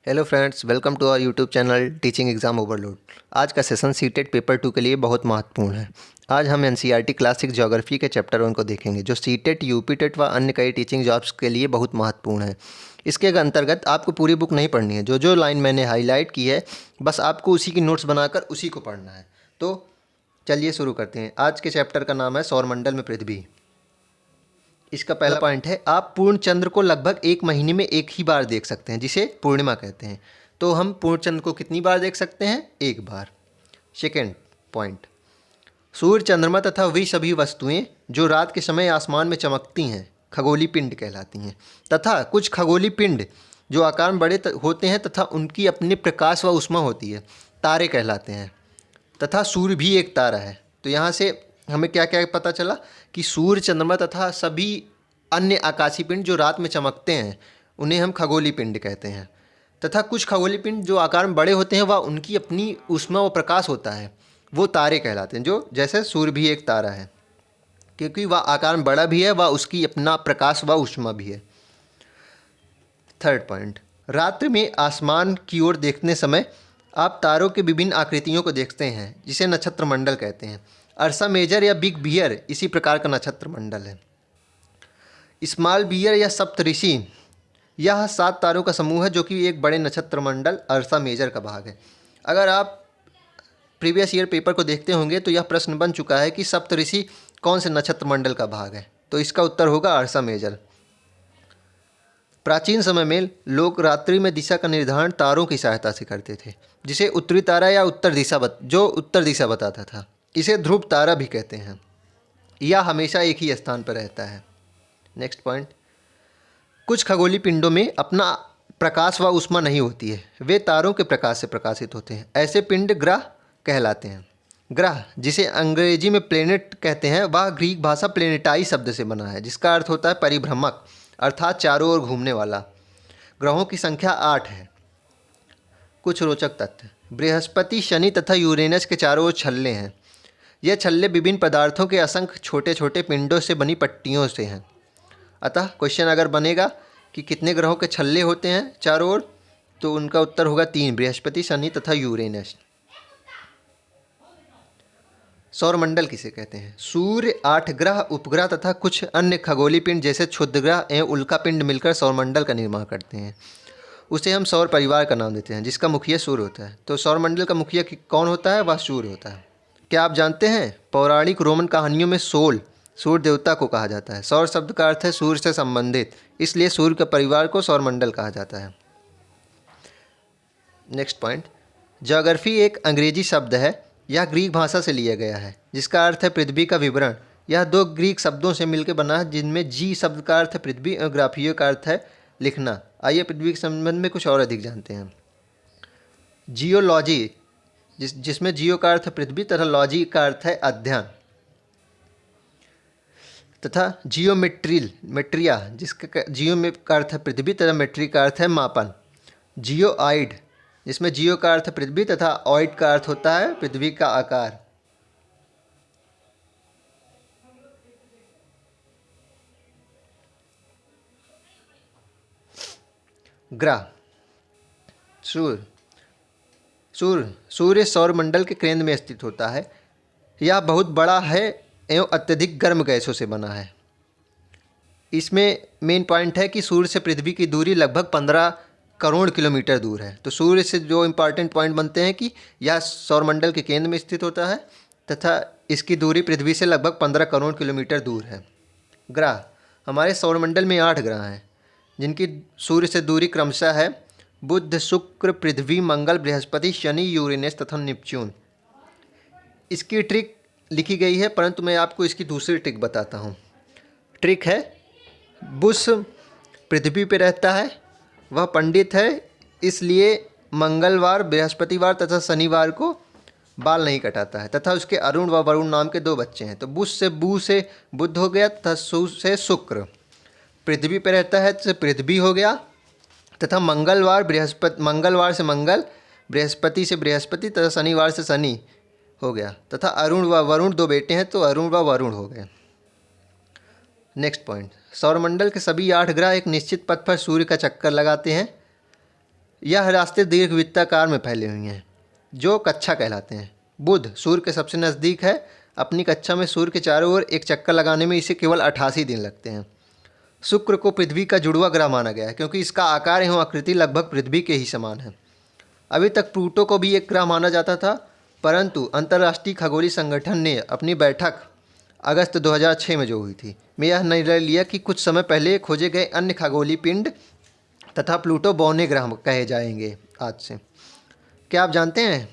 Hello friends, welcome to our YouTube channel teaching exam overload. आज का session CTET paper 2 के लिए बहुत महत्वपूर्ण है। आज हम एनसीईआरटी क्लासिक ज्योग्राफी के चैप्टर 1 को देखेंगे, जो सीटेट, यूपीटेट व अन्य कई टीचिंग जॉब्स के लिए बहुत महत्वपूर्ण है। इसके अंतर्गत आपको पूरी बुक नहीं पढ़नी है, जो लाइन मैंने हाईलाइट की है बस आपको उसी की नोट्स बनाकर उसी को पढ़ना है। तो चलिए शुरू करते हैं। आज के चैप्टर का नाम है सौरमंडल में पृथ्वी। इसका पहला पॉइंट है, आप पूर्ण चंद्र को लगभग एक महीने में एक ही बार देख सकते हैं, जिसे पूर्णिमा कहते हैं। तो हम पूर्ण चंद्र को कितनी बार देख सकते हैं? एक बार। सेकेंड पॉइंट, सूर्य, चंद्रमा तथा वे सभी वस्तुएं जो रात के समय आसमान में चमकती हैं खगोलीय पिंड कहलाती हैं, तथा कुछ खगोलीय पिंड जो आकार में बड़े होते हैं तथा उनकी अपनी प्रकाश व ऊष्मा होती है, तारे कहलाते हैं। तथा सूर्य भी एक तारा है। तो यहाँ से हमें क्या क्या पता चला कि सूर्य, चंद्रमा तथा सभी अन्य आकाशीय पिंड जो रात में चमकते हैं उन्हें हम खगोलीय पिंड कहते हैं, तथा कुछ खगोलीय पिंड जो आकार में बड़े होते हैं व उनकी अपनी ऊष्मा व प्रकाश होता है, वो तारे कहलाते हैं। जो जैसे सूर्य भी एक तारा है, क्योंकि वह आकार में बड़ा भी है व उसकी अपना प्रकाश व ऊष्मा भी है। थर्ड पॉइंट, रात्रि में आसमान की ओर देखने समय आप तारों के विभिन्न आकृतियों को देखते हैं, जिसे नक्षत्र मंडल कहते हैं। अर्सा मेजर या बिग बियर इसी प्रकार का नक्षत्र मंडल है। स्मॉल बियर या सप्तऋषि यह 7 तारों का समूह है, जो कि एक बड़े नक्षत्र मंडल अर्सा मेजर का भाग है। अगर आप प्रीवियस ईयर पेपर को देखते होंगे तो यह प्रश्न बन चुका है कि सप्तऋषि कौन से नक्षत्र मंडल का भाग है, तो इसका उत्तर होगा अर्सा मेजर। प्राचीन समय में लोग रात्रि में दिशा का निर्धारण तारों की सहायता से करते थे, जिसे उत्तरी तारा या उत्तर दिशा बताता था। इसे ध्रुव तारा भी कहते हैं। यह हमेशा एक ही स्थान पर रहता है। नेक्स्ट पॉइंट, कुछ खगोलीय पिंडों में अपना प्रकाश व ऊष्मा नहीं होती है, वे तारों के प्रकाश से प्रकाशित होते हैं। ऐसे पिंड ग्रह कहलाते हैं। ग्रह, जिसे अंग्रेजी में प्लेनेट कहते हैं, वह ग्रीक भाषा प्लेनेटाई शब्द से बना है, जिसका अर्थ होता है परिभ्रमक, अर्थात चारों ओर घूमने वाला। ग्रहों की संख्या 8 है। कुछ रोचक तथ्य, बृहस्पति, शनि तथा यूरेनस के चारों ओर छल्ले हैं। यह छल्ले विभिन्न पदार्थों के असंख्य छोटे छोटे पिंडों से बनी पट्टियों से हैं। अतः क्वेश्चन अगर बनेगा कि कितने ग्रहों के छल्ले होते हैं चारों ओर, तो उनका उत्तर होगा 3, बृहस्पति, शनि तथा यूरेनस। सौरमंडल किसे कहते हैं? सूर्य, 8 ग्रह, उपग्रह तथा कुछ अन्य खगोलीय पिंड जैसे क्षुद्रग्रह एवं उल्का पिंड मिलकर सौरमंडल का निर्माण करते हैं। उसे हम सौर परिवार का नाम देते हैं, जिसका मुखिया सूर्य होता है। तो सौरमंडल का मुखिया कौन होता है? वह सूर्य होता है। क्या आप जानते हैं, पौराणिक रोमन कहानियों में सोल सूर्य देवता को कहा जाता है। सौर शब्द का अर्थ है सूर्य से संबंधित, इसलिए सूर्य के परिवार को सौरमंडल कहा जाता है। नेक्स्ट पॉइंट, ज्योग्राफी एक अंग्रेजी शब्द है। यह ग्रीक भाषा से लिया गया है, जिसका अर्थ है पृथ्वी का विवरण। यह 2 ग्रीक शब्दों से मिलकर बना है, जिनमें जी शब्द का अर्थ है पृथ्वी और ग्राफियो का अर्थ है लिखना। आइए पृथ्वी के संबंध में कुछ और अधिक जानते हैं। जियोलॉजी, जिसमें जियो का अर्थ है पृथ्वी तथा लॉजी का अर्थ है अध्ययन, तथा जियोमेट्रिया, जिसका जियो में का अर्थ है पृथ्वी तथा मेट्री का अर्थ है मापन। जियोआइड, जिसमें जियो का अर्थ है पृथ्वी तथा ऑइड का अर्थ होता है पृथ्वी का आकार। ग्रह, सूर्य सौरमंडल के केंद्र में स्थित होता है। यह बहुत बड़ा है एवं अत्यधिक गर्म गैसों से बना है। इसमें मेन पॉइंट है कि सूर्य से पृथ्वी की दूरी लगभग 15 करोड़ किलोमीटर दूर है। तो सूर्य से जो इम्पॉर्टेंट पॉइंट बनते हैं कि यह सौरमंडल के केंद्र में स्थित होता है तथा इसकी दूरी पृथ्वी से लगभग 15 करोड़ किलोमीटर दूर है। ग्रह, हमारे सौरमंडल में 8 ग्रह हैं, जिनकी सूर्य से दूरी क्रमशः है बुध, शुक्र, पृथ्वी, मंगल, बृहस्पति, शनि, यूरेनस तथा नेपच्यून। इसकी ट्रिक लिखी गई है, परंतु मैं आपको इसकी दूसरी ट्रिक बताता हूँ। ट्रिक है, बुध पृथ्वी पे रहता है, वह पंडित है, इसलिए मंगलवार, बृहस्पतिवार तथा शनिवार को बाल नहीं कटाता है, तथा उसके अरुण व वरुण नाम के 2 बच्चे हैं। तो बुध से बु से बुध हो गया तथा सु से शुक्र। पृथ्वी पे रहता है तो पृथ्वी हो गया, तथा मंगलवार से मंगल, बृहस्पति से बृहस्पति तथा शनिवार से शनि हो गया, तथा अरुण व वरुण 2 बेटे हैं तो अरुण व वरुण हो गए। नेक्स्ट पॉइंट, सौरमंडल के सभी 8 ग्रह एक निश्चित पथ पर सूर्य का चक्कर लगाते हैं। यह रास्ते दीर्घवृत्ताकार में फैले हुए हैं जो कक्षा कहलाते हैं। बुध सूर्य के सबसे नज़दीक है। अपनी कक्षा में सूर्य के चारों ओर एक चक्कर लगाने में इसे केवल 88 दिन लगते हैं। शुक्र को पृथ्वी का जुड़वा ग्रह माना गया है क्योंकि इसका आकार एवं आकृति लगभग पृथ्वी के ही समान है। अभी तक प्लूटो को भी एक ग्रह माना जाता था, परंतु अंतर्राष्ट्रीय खगोलीय संगठन ने अपनी बैठक अगस्त 2006 में जो हुई थी में यह निर्णय लिया कि कुछ समय पहले खोजे गए अन्य खगोलीय पिंड तथा प्लूटो बौने ग्रह कहे जाएंगे आज से। क्या आप जानते हैं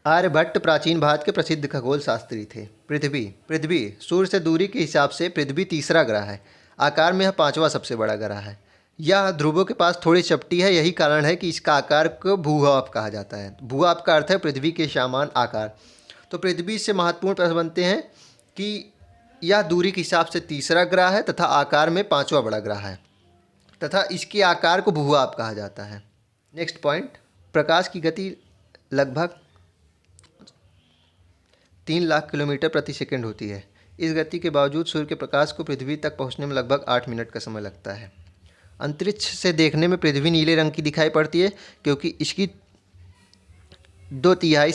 आर्यभट्ट प्राचीन भारत के प्रसिद्ध खगोल शास्त्री थे। पृथ्वी सूर्य से दूरी के हिसाब से पृथ्वी तीसरा ग्रह है। आकार में यह पांचवा सबसे बड़ा ग्रह है। यह ध्रुवों के पास थोड़ी चपटी है, यही कारण है कि इसका आकार को भूभाप कहा जाता है। भूभाप का अर्थ है पृथ्वी के समान आकार। तो पृथ्वी से महत्वपूर्ण प्रश्न बनते हैं कि यह दूरी के हिसाब से तीसरा ग्रह है तथा आकार में पांचवा बड़ा ग्रह है तथा इसके आकार को भूभाप कहा जाता है। नेक्स्ट पॉइंट, प्रकाश की गति लगभग 3 लाख किलोमीटर प्रति सेकंड होती है। इस गति के बावजूद सूर्य के प्रकाश को पृथ्वी तक पहुंचने में लगभग 8 मिनट का समय लगता है। अंतरिक्ष से देखने में पृथ्वी नीले रंग की दिखाई पड़ती है क्योंकि इसकी 2/3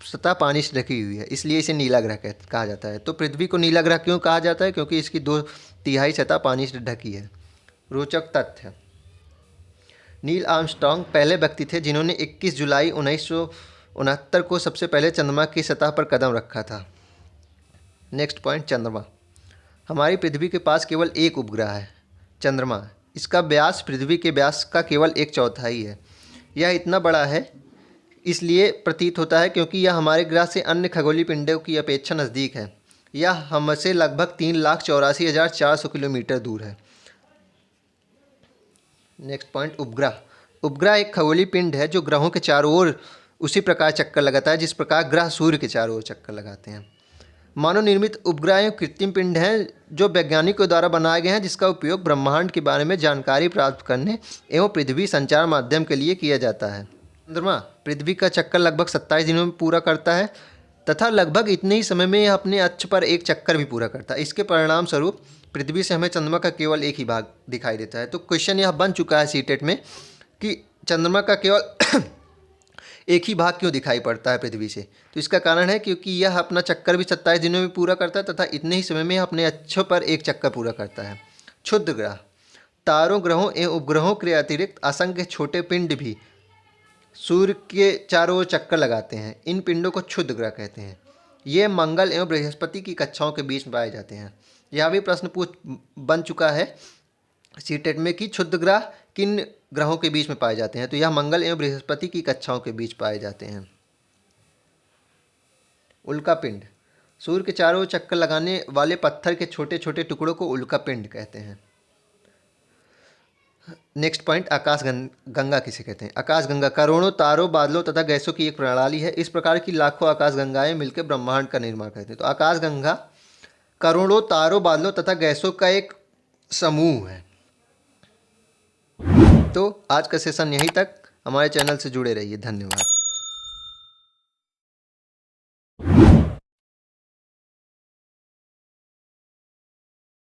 सतह पानी से ढकी हुई है, इसलिए इसे नीला ग्रह कहा जाता है। तो पृथ्वी को नीला ग्रह क्यों कहा जाता है? क्योंकि इसकी 2/3 सतह पानी से ढकी है। रोचक तथ्य, नील आर्मस्ट्रॉन्ग पहले व्यक्ति थे जिन्होंने 21 जुलाई 1969 को सबसे पहले चंद्रमा की सतह पर कदम रखा था। नेक्स्ट पॉइंट, चंद्रमा। हमारी पृथ्वी के पास केवल एक उपग्रह है, चंद्रमा। इसका व्यास पृथ्वी के व्यास का केवल 1/4 है। यह इतना बड़ा है इसलिए प्रतीत होता है क्योंकि यह हमारे ग्रह से अन्य खगोलीय पिंडों की अपेक्षा नज़दीक है। यह हमसे लगभग 3,84,400 किलोमीटर दूर है। नेक्स्ट पॉइंट, उपग्रह। उपग्रह एक खगोलीय पिंड है जो ग्रहों के चारों ओर उसी प्रकार चक्कर लगाता है जिस प्रकार ग्रह सूर्य के चारों ओर चक्कर लगाते हैं। मानव निर्मित उपग्रह एवं कृत्रिम पिंड हैं जो वैज्ञानिकों द्वारा बनाए गए हैं, जिसका उपयोग ब्रह्मांड के बारे में जानकारी प्राप्त करने एवं पृथ्वी संचार माध्यम के लिए किया जाता है। चंद्रमा पृथ्वी का चक्कर लगभग 27 दिनों में पूरा करता है तथा लगभग इतने ही समय में यह अपने अक्ष पर एक चक्कर भी पूरा करता है। इसके परिणाम स्वरूप पृथ्वी से हमें चंद्रमा का केवल एक ही भाग दिखाई देता है। तो क्वेश्चन यह बन चुका है सीटेट में कि चंद्रमा का केवल एक ही भाग क्यों दिखाई पड़ता है पृथ्वी से? तो इसका कारण है क्योंकि यह अपना चक्कर भी 27 दिनों में पूरा करता है तथा इतने ही समय में यह अपने अक्षों पर एक चक्कर पूरा करता है। क्षुद्र ग्रह, तारों, ग्रहों एवं उपग्रहों के अतिरिक्त असंख्य छोटे पिंड भी सूर्य के चारों ओर चक्कर लगाते हैं। इन पिंडों को क्षुद्र ग्रह कहते हैं। ये मंगल एवं बृहस्पति की कक्षाओं के बीच में पाए जाते हैं। यह भी प्रश्न बन चुका है सीटेट में कि क्षुद्र ग्रह किन ग्रहों के बीच में पाए जाते हैं? तो यह मंगल एवं बृहस्पति की कक्षाओं के बीच पाए जाते हैं। उल्का पिंड, सूर्य के चारों ओर चक्कर लगाने वाले पत्थर के छोटे छोटे टुकड़ों को उल्का पिंड कहते हैं। नेक्स्ट पॉइंट, आकाश गंगा किसे कहते हैं? आकाश गंगा करोड़ों तारों, बादलों तथा गैसों की एक प्रणाली है। इस प्रकार की लाखों आकाश गंगाएं मिलकर ब्रह्मांड का निर्माण करते हैं। तो आकाश गंगा करोड़ों तारों, बादलों तथा गैसों का एक समूह है। तो आज का सेशन यहीं तक। हमारे चैनल से जुड़े रहिए। धन्यवाद।